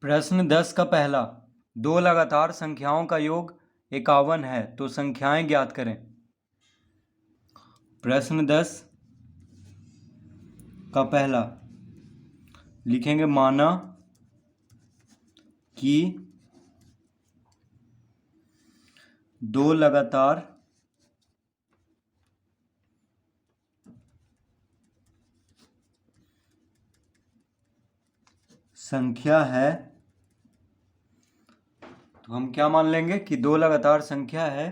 प्रश्न 10 का पहला, दो लगातार संख्याओं का योग 51 है तो संख्याएं ज्ञात करें। प्रश्न 10 का पहला लिखेंगे, माना कि दो लगातार संख्या है, तो हम क्या मान लेंगे कि दो लगातार संख्या है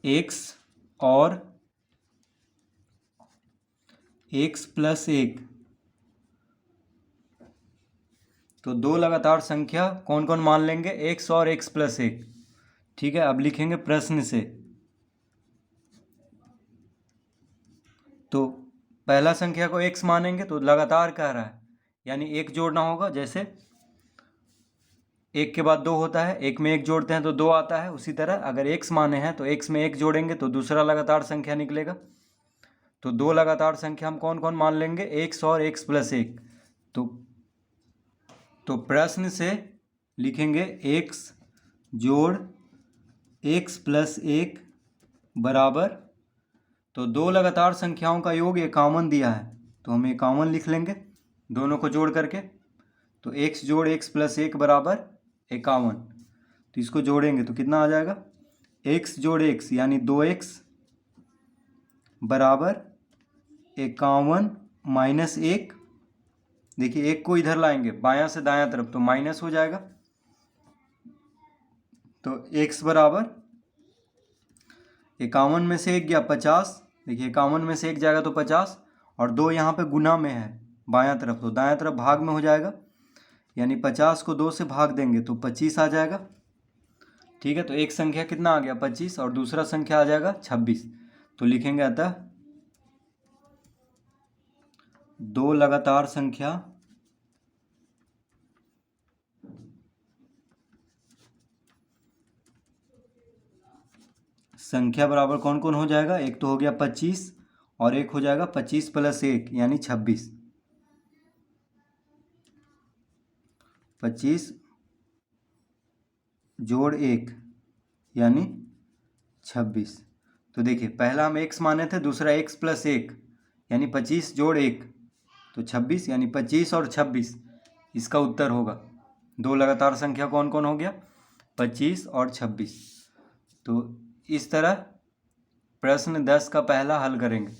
x और x प्लस एक। तो दो लगातार संख्या कौन कौन मान लेंगे, x और x प्लस एक। ठीक है, अब लिखेंगे प्रश्न से। तो पहला संख्या को x मानेंगे तो लगातार कह रहा है, यानी एक जोड़ना होगा। जैसे एक के बाद दो होता है, एक में एक जोड़ते हैं तो दो आता है, उसी तरह अगर x माने हैं तो x में एक जोड़ेंगे तो दूसरा लगातार संख्या निकलेगा। तो दो लगातार संख्या हम कौन कौन मान लेंगे, x और x प्लस एक। तो प्रश्न से लिखेंगे x जोड़ x प्लस एक बराबर, तो दो लगातार संख्याओं का योग 51 दिया है तो हम 51 लिख लेंगे दोनों को जोड़ करके। तो x जोड़ x प्लस एक बराबर 51। तो इसको जोड़ेंगे तो कितना आ जाएगा, x जोड़ x यानी 2x बराबर 51 माइनस एक। देखिए एक को इधर लाएंगे बायां से दायां तरफ तो माइनस हो जाएगा। तो x बराबर 51 में से एक गया 50। देखिए 51 में से एक जाएगा तो 50, और दो यहाँ पे गुना में है बायां तरफ, तो दायां तरफ भाग में हो जाएगा, यानी 50 को 2 से भाग देंगे तो 25 आ जाएगा। ठीक है, तो एक संख्या कितना आ गया 25 और दूसरा संख्या आ जाएगा 26। तो लिखेंगे अतः दो लगातार संख्या बराबर कौन कौन हो जाएगा, एक तो हो गया 25 और एक हो जाएगा 25 प्लस एक यानी 26। 25 जोड़ एक यानी 26। तो देखिए पहला हम x माने थे, दूसरा x प्लस एक यानी 25 जोड़ एक तो 26, यानी 25 और 26 इसका उत्तर होगा। दो लगातार संख्या कौन कौन हो गया, 25 और 26। तो इस तरह प्रश्न 10 का पहला हल करेंगे।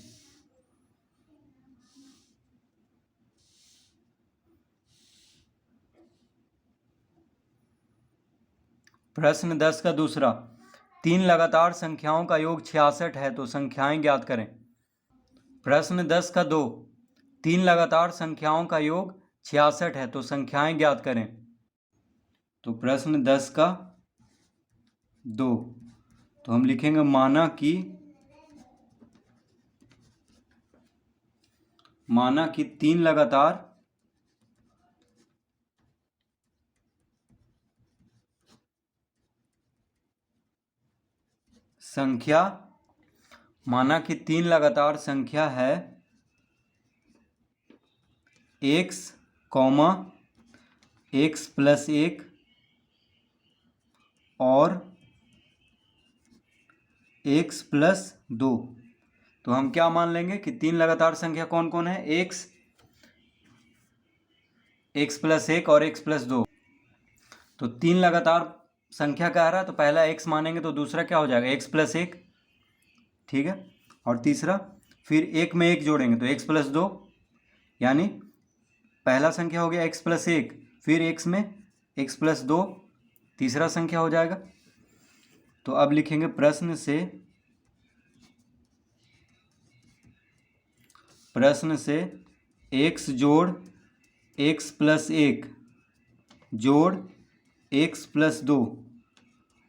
प्रश्न 10 का दूसरा, तीन लगातार संख्याओं का योग 66 है तो संख्याएं ज्ञात करें। प्रश्न 10 का दो, तीन लगातार संख्याओं का योग 66 है तो संख्याएं ज्ञात करें। तो प्रश्न 10 का दो, तो हम लिखेंगे माना कि तीन लगातार संख्या, माना कि तीन लगातार संख्या है x, x प्लस एक और x प्लस दो। तो हम क्या मान लेंगे कि तीन लगातार संख्या कौन कौन है, x प्लस एक और x प्लस दो। तो तीन लगातार संख्या कह रहा है तो पहला x मानेंगे तो दूसरा क्या हो जाएगा, x प्लस एक। ठीक है, और तीसरा फिर एक में एक जोड़ेंगे तो x प्लस दो, यानी पहला संख्या हो गया x प्लस एक, फिर x में x प्लस दो तीसरा संख्या हो जाएगा। तो अब लिखेंगे प्रश्न से x जोड़ x प्लस एक जोड़ x प्लस दो।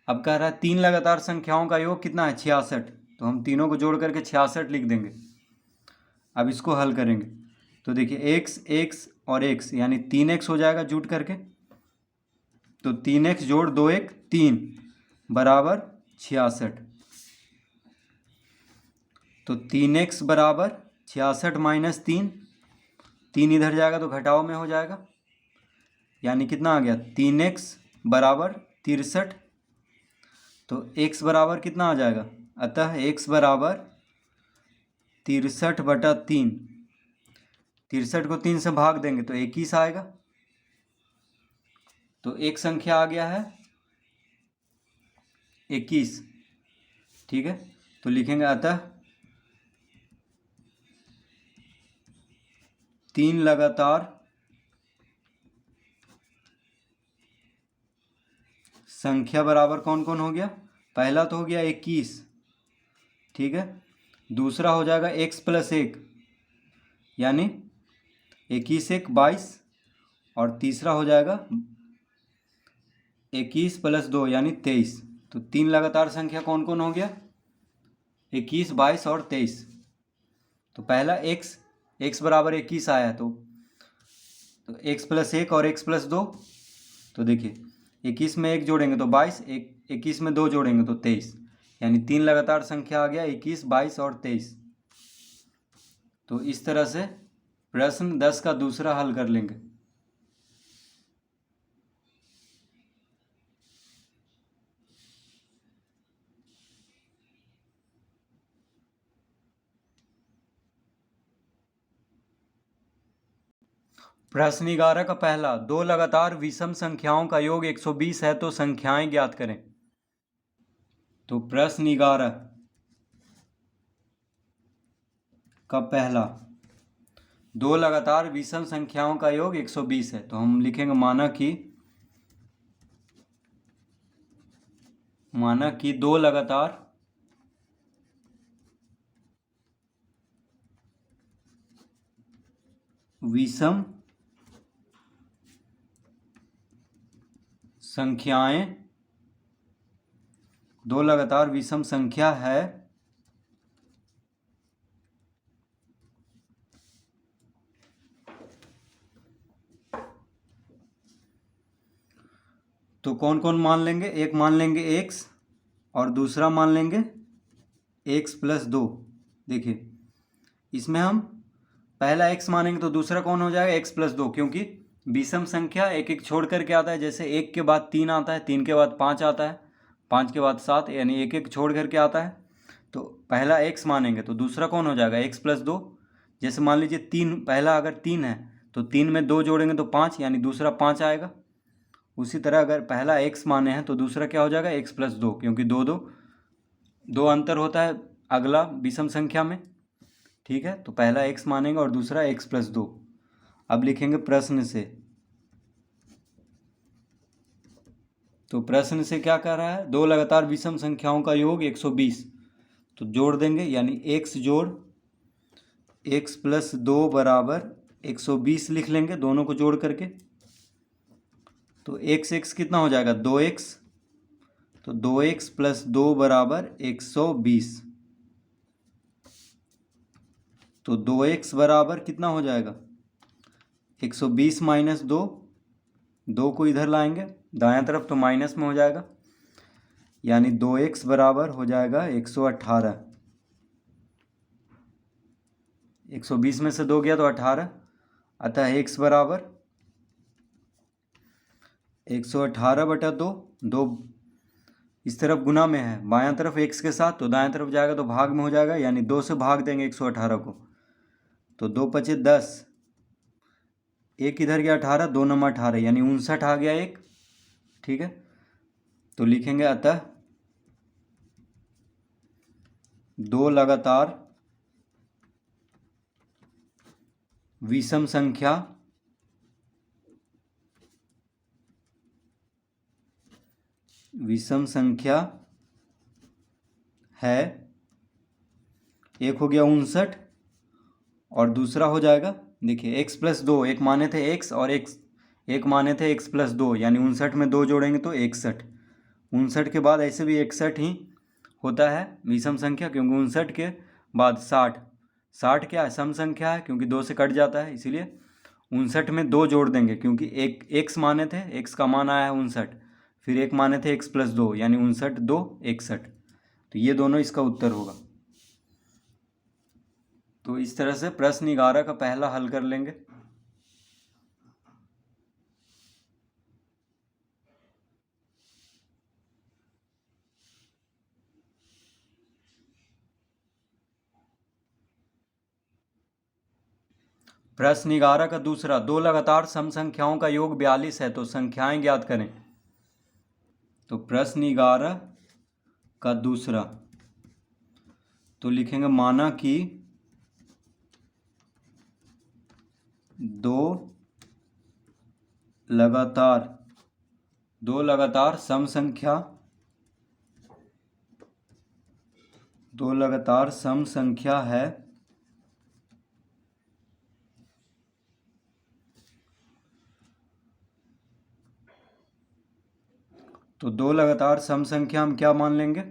अब कह रहा है तीन लगातार संख्याओं का योग कितना है, 66। तो हम तीनों को जोड़ करके 66 लिख देंगे। अब इसको हल करेंगे तो देखिए x और x यानी 3x हो जाएगा जुट करके। तो 3x जोड़ 2x 3 बराबर 66। तो 3x बराबर 66 माइनस 3, 3 इधर जाएगा तो घटाव में हो जाएगा, यानी कितना आ गया 3x बराबर 63। तो x बराबर कितना आ जाएगा, अतः x बराबर 63/3। 63 को 3 से भाग देंगे तो 21 आएगा। तो एक संख्या आ गया है 21। ठीक है, तो लिखेंगे अतः 3 लगातार संख्या बराबर कौन कौन हो गया, पहला तो हो गया 21। ठीक है, दूसरा हो जाएगा x + 1 यानी 21 1 22, और तीसरा हो जाएगा 21 + 2 यानी 23। तो 3 लगातार संख्या कौन कौन हो गया, 21 22 और 23। तो पहला x बराबर 21 आया है, तो x + 1 और x + 2। तो देखिए 21 में 1 जोड़ेंगे तो 22, 21 में 2 जोड़ेंगे तो 23, यानी 3 लगातार संख्या आ गया 21 22 और 23। तो इस तरह से प्रश्न 10 का दूसरा हल कर लेंगे। प्रश्न 11 का पहला, दो लगातार विषम संख्याओं का योग 120 है तो संख्याएं ज्ञात करें। तो प्रश्न 11 का पहला, दो लगातार विषम संख्याओं का योग 120 है, तो हम लिखेंगे माना कि दो लगातार विषम संख्याएं, दो लगातार विषम संख्या है तो कौन कौन मान लेंगे, एक मान लेंगे x और दूसरा मान लेंगे x + 2। देखिए इसमें हम पहला x मानेंगे तो दूसरा कौन हो जाएगा x + 2, क्योंकि विषम संख्या एक एक छोड़ करके आता है। जैसे 1 के बाद 3 आता है, 3 के बाद 5 आता है, 5 के बाद 7, यानी एक एक छोड़ करके आता है। तो पहला x मानेंगे तो दूसरा कौन हो जाएगा x + 2। जैसे मान लीजिए 3, पहला अगर 3 है तो 3 में 2 जोड़ेंगे तो 5, यानी दूसरा 5 आएगा। उसी तरह अगर पहला x माने हैं तो दूसरा क्या हो जाएगा x + 2, क्योंकि दो अंतर होता है अगला विषम संख्या में। ठीक है, तो पहला x मानेंगे और दूसरा x + 2। अब लिखेंगे प्रश्न से। तो प्रश्न से क्या कह रहा है, दो लगातार विषम संख्याओं का योग 120। तो जोड़ देंगे, यानी x जोड़ x + 2 बराबर 120 लिख लेंगे, दोनों को जोड़ करके। तो x कितना हो जाएगा 2x, तो 2x + 2 बराबर 120। तो 2x बराबर कितना हो जाएगा 120 - 2, 2 को इधर लाएंगे दायां तरफ तो माइनस में हो जाएगा, यानी 2x बराबर हो जाएगा 118। 120 में से 2 गया तो 18, अतः x बराबर 118/2। 2 इस तरफ गुना में है, बायां तरफ x के साथ, तो दायां तरफ जाएगा तो भाग में हो जाएगा, यानी 2 से भाग देंगे 118 को। तो 2 × 5 = 10, एक इधर गया 18, 2 × 9 = 18, यानी 59 आ गया एक। ठीक है, तो लिखेंगे अतः दो लगातार विषम संख्या है, एक हो गया 59 और दूसरा हो जाएगा, देखिए x + 2, एक माने थे x और एक माने थे x + 2, यानी 59 में 2 जोड़ेंगे तो 61। 59 के बाद ऐसे भी 61 ही होता है विषम संख्या, क्योंकि 59 के बाद 60 क्या है सम संख्या है, क्योंकि 2 से कट जाता है, इसीलिए 59 में 2 जोड़ देंगे, क्योंकि एक x माने थे, x का मान आया है 59, फिर एक माने थे x + 2, यानी 59 2 61। तो ये दोनों इसका उत्तर होगा। तो इस तरह से प्रश्न 11 का पहला हल कर लेंगे। प्रश्न 11 का दूसरा, दो लगातार सम संख्याओं का योग 42 है तो संख्याएं ज्ञात करें। तो प्रश्न 11 का दूसरा, तो लिखेंगे माना कि दो लगातार सम संख्या है तो दो लगातार सम संख्या हम क्या मान लेंगे,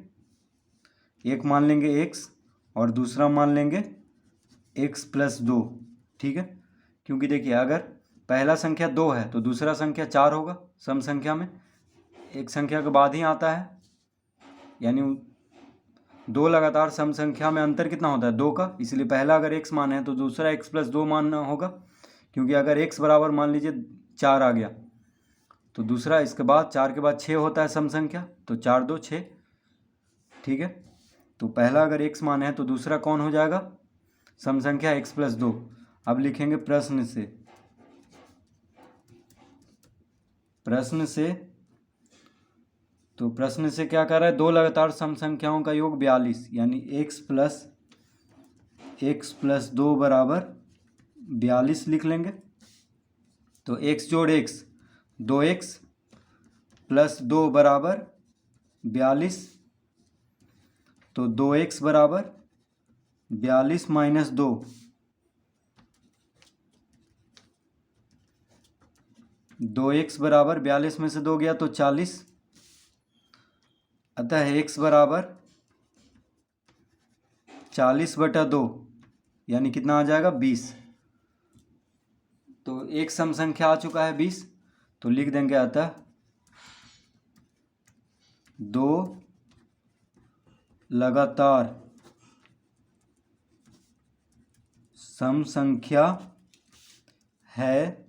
एक मान लेंगे x और दूसरा मान लेंगे x+2। ठीक है, क्योंकि देखिए अगर पहला संख्या 2 है तो दूसरा संख्या 4 होगा। सम संख्या में एक संख्या के बाद ही आता है, यानी दो लगातार सम संख्या में अंतर कितना होता है, 2 का। इसलिए पहला अगर x मान है तो दूसरा x+2 मानना होगा, क्योंकि अगर x बराबर मान लीजिए 4 आ गया तो दूसरा इसके बाद 4 के बाद 6 होता है सम संख्या, तो 4 2 6। ठीक है, तो पहला अगर x मान है तो दूसरा कौन हो जाएगा, सम संख्या x+2। अब लिखेंगे प्रश्न से, तो प्रश्न से क्या कर रहा है, दो लगातार सम संख्याओं का योग 42, यानी x+2 बराबर 42 लिख लेंगे। तो x जोड़ x 2x + 2 बराबर 42, तो 2x बराबर 42 - 2, 2x बराबर 42 में से 2 गया तो 40, अतः x बराबर 40/2, यानी कितना आ जाएगा 20। तो एक सम संख्या आ चुका है 20, तो लिख देंगे अतः दो लगातार सम संख्या है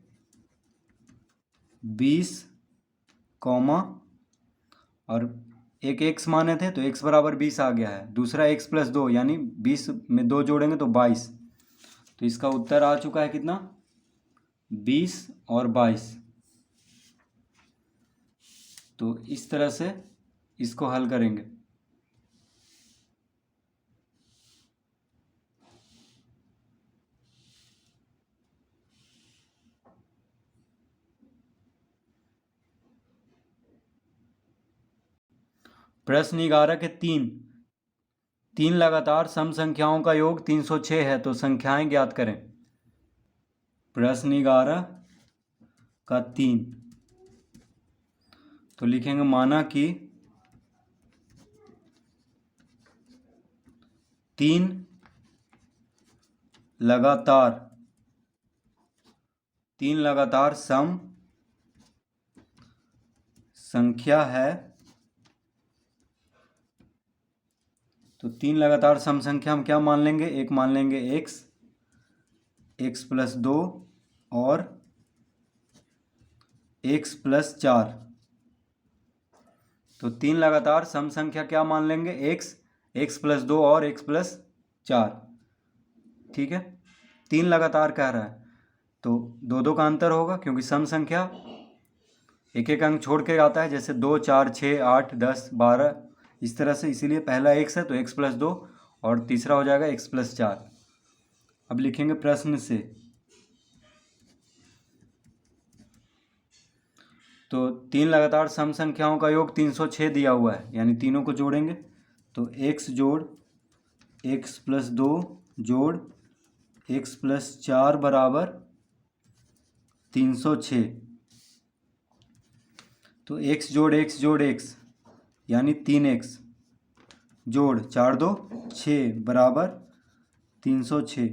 20, और एक x माने थे तो x बराबर 20 आ गया है, दूसरा x+2 यानी 20 में 2 जोड़ेंगे तो 22। तो इसका उत्तर आ चुका है कितना, 20 और 22। तो इस तरह से इसको हल करेंगे। प्रश्न 11 के 3 लगातार सम संख्याओं का योग 306 है तो संख्याएं ज्ञात करें। प्रश्न 11 का 3, तो लिखेंगे माना कि 3 लगातार सम संख्या है, तो 3 लगातार सम संख्या हम क्या मान लेंगे, एक मान लेंगे x+2 और x+4। तो 3 लगातार सम संख्या क्या मान लेंगे, x+2 और x+4। ठीक है, 3 लगातार कह रहा है तो 2 2 का अंतर होगा, क्योंकि सम संख्या एक एक अंक छोड़ के आता है, जैसे 2 4 6 8 10 12 इस तरह से। इसीलिए पहला x है तो x+2 और तीसरा हो जाएगा x+4। अब लिखेंगे प्रश्न से, तो 3 लगातार सम संख्याओं का योग 306 दिया हुआ है, यानी तीनों को जोड़ेंगे। तो x जोड़ x+2 जोड़ x+4 बराबर 306। तो x जोड़ x यानी 3x जोड़ 4 2 6 बराबर 306।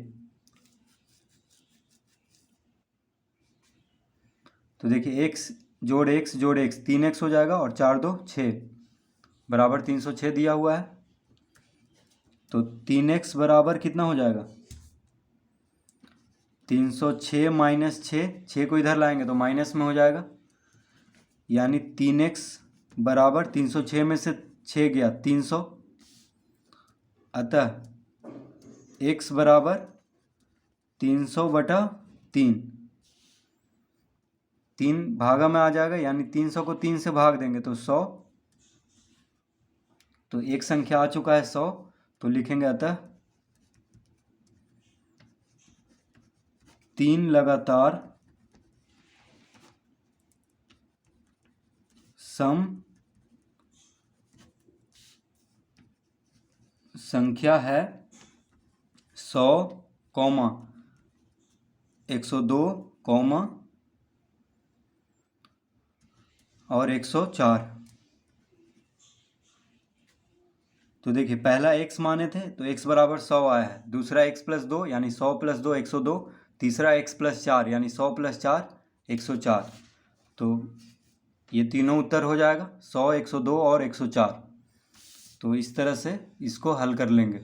तो देखिए x जोड़ x 3x हो जाएगा, और 4 2 6 बराबर 306 दिया हुआ है। तो 3x बराबर कितना हो जाएगा, 306 - 6 को इधर लाएंगे तो माइनस में हो जाएगा, यानी 3x बराबर 306 में से 6 गया 300, अतः x बराबर 300/300। 3 भागा में आ जाएगा, यानी 300 को 3 से भाग देंगे तो 100। तो एक संख्या आ चुका है 100, तो लिखेंगे अतः 3 लगातार सम संख्या है 100, 102, और 104। तो देखिए पहला x माने थे तो x बराबर 100 आया है, दूसरा x प्लस 2 यानी 100 प्लस 2 102, तीसरा x प्लस 4 यानी 100 प्लस 4 104। तो ये तीनों उत्तर हो जाएगा 100, 102 और 104। तो इस तरह से इसको हल कर लेंगे।